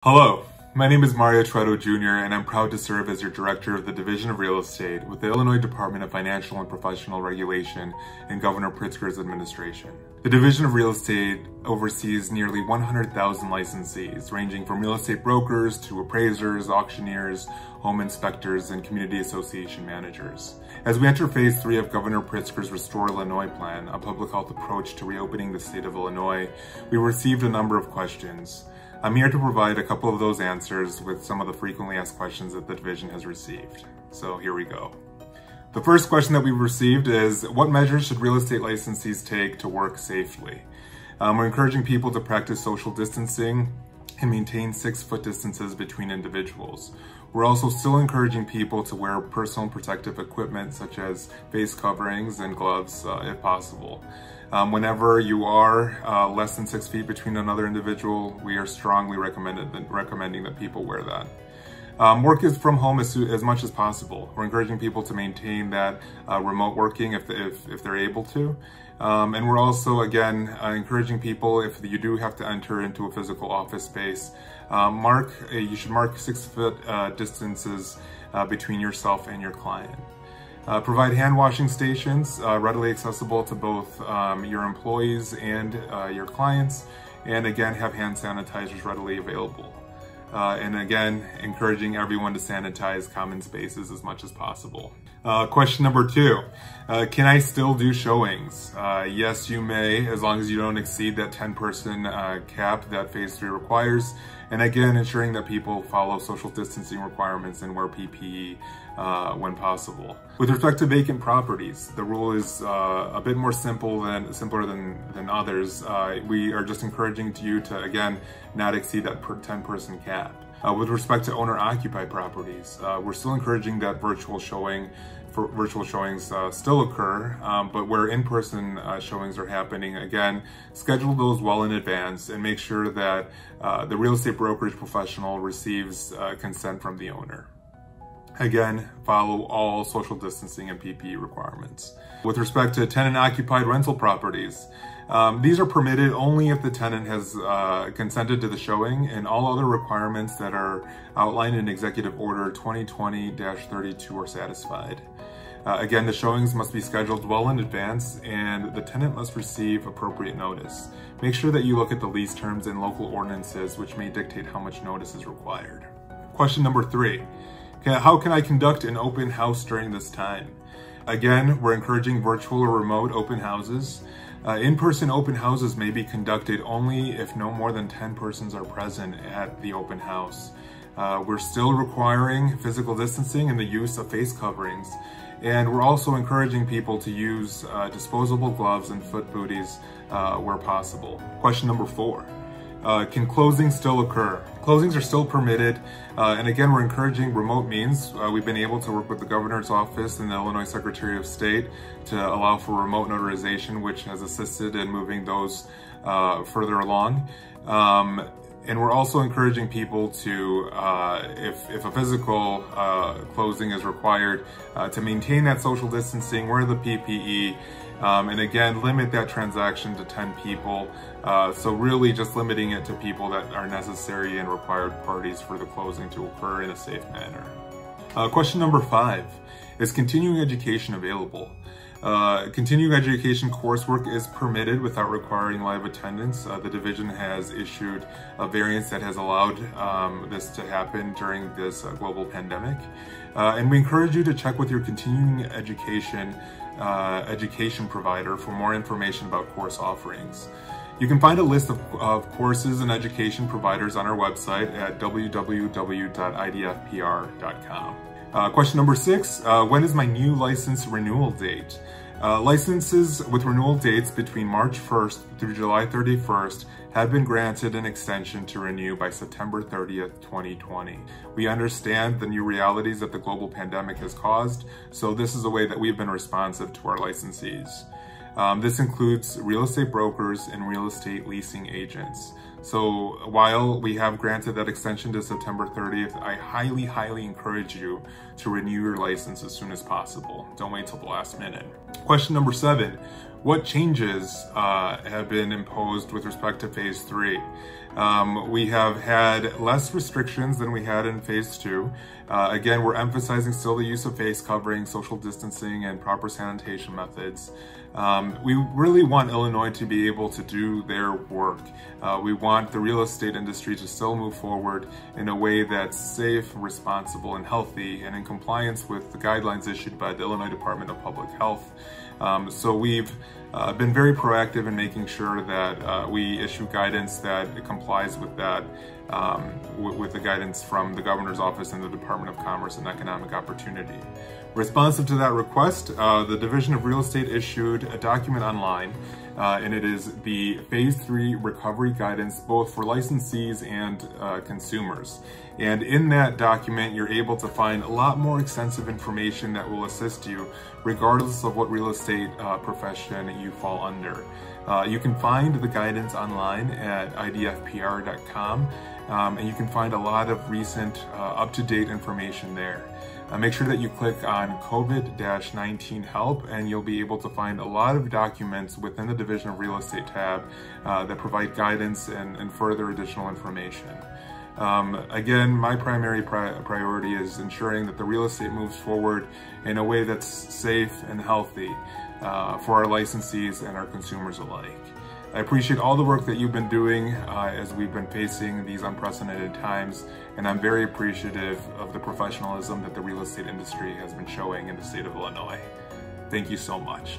Hello, my name is Mario Truedo Jr. and I'm proud to serve as your Director of the Division of Real Estate with the Illinois Department of Financial and Professional Regulation and Governor Pritzker's administration. The Division of Real Estate oversees nearly 100,000 licensees, ranging from real estate brokers to appraisers, auctioneers, home inspectors, and community association managers. As we enter Phase 3 of Governor Pritzker's Restore Illinois plan, a public health approach to reopening the state of Illinois, we received a number of questions. I'm here to provide a couple of those answers with some of the frequently asked questions that the division has received. So here we go. The first question that we've received is, what measures should real estate licensees take to work safely? We're encouraging people to practice social distancing and maintain 6-foot distances between individuals. We're also still encouraging people to wear personal protective equipment such as face coverings and gloves if possible. Whenever you are less than 6 feet between another individual, we are strongly recommending that people wear that. Work is from home as much as possible. We're encouraging people to maintain that remote working if they're able to. And we're also, again, encouraging people, if you do have to enter into a physical office space, you should mark 6-foot distances between yourself and your client. Provide hand washing stations readily accessible to both your employees and your clients, and again, have hand sanitizers readily available. And again, encouraging everyone to sanitize common spaces as much as possible. Question number 2, can I still do showings? Yes, you may, as long as you don't exceed that 10-person cap that Phase 3 requires. And again, ensuring that people follow social distancing requirements and wear PPE when possible. With respect to vacant properties, the rule is a bit more simpler than others. We are just encouraging you to, again, not exceed that 10-person cap. With respect to owner-occupied properties, we're still encouraging that virtual showings still occur, but where in-person showings are happening, again, schedule those well in advance and make sure that the real estate brokerage professional receives consent from the owner. Again, follow all social distancing and PPE requirements. With respect to tenant-occupied rental properties, these are permitted only if the tenant has consented to the showing, and all other requirements that are outlined in Executive Order 2020-32 are satisfied. Again, the showings must be scheduled well in advance, and the tenant must receive appropriate notice. Make sure that you look at the lease terms and local ordinances, which may dictate how much notice is required. Question number 3. How can I conduct an open house during this time? Again, we're encouraging virtual or remote open houses. In-person open houses may be conducted only if no more than 10 persons are present at the open house. We're still requiring physical distancing and the use of face coverings. And we're also encouraging people to use disposable gloves and foot booties where possible. Question number 4. Can closings still occur? Closings are still permitted, and again, we're encouraging remote means. We've been able to work with the Governor's Office and the Illinois Secretary of State to allow for remote notarization, which has assisted in moving those further along. And we're also encouraging people to, if a physical closing is required, to maintain that social distancing, wear the PPE, and again, limit that transaction to 10 people. So really just limiting it to people that are necessary and required parties for the closing to occur in a safe manner. Question number 5, is continuing education available? Continuing education coursework is permitted without requiring live attendance. The division has issued a variance that has allowed this to happen during this global pandemic. And we encourage you to check with your continuing education provider for more information about course offerings. You can find a list of courses and education providers on our website at www.idfpr.com. Question number 6, when is my new license renewal date? Licenses with renewal dates between March 1st through July 31st have been granted an extension to renew by September 30th, 2020. We understand the new realities that the global pandemic has caused, so this is a way that we've been responsive to our licensees. This includes real estate brokers and real estate leasing agents. So while we have granted that extension to September 30th, I highly encourage you to renew your license as soon as possible. Don't wait till the last minute. Question number 7, what changes have been imposed with respect to phase 3. We have had less restrictions than we had in phase 2. Again, we're emphasizing still the use of face covering, social distancing, and proper sanitation methods. We really want Illinois to be able to do their work. We want the real estate industry to still move forward in a way that's safe, responsible, and healthy, and in compliance with the guidelines issued by the Illinois Department of Public Health. So we've been very proactive in making sure that we issue guidance that complies with that, with the guidance from the Governor's Office and the Department of Commerce and Economic Opportunity. Responsive to that request, the Division of Real Estate issued a document online, and it is the Phase 3 Recovery Guidance both for licensees and consumers. And in that document, you're able to find a lot more extensive information that will assist you regardless of what real estate profession you fall under. You can find the guidance online at IDFPR.com, and you can find a lot of recent up-to-date information there. Make sure that you click on COVID-19 help, and you'll be able to find a lot of documents within the Division of Real Estate tab that provide guidance and further additional information. Again, my primary priority is ensuring that the real estate moves forward in a way that's safe and healthy for our licensees and our consumers alike. I appreciate all the work that you've been doing as we've been facing these unprecedented times, and I'm very appreciative of the professionalism that the real estate industry has been showing in the state of Illinois. Thank you so much.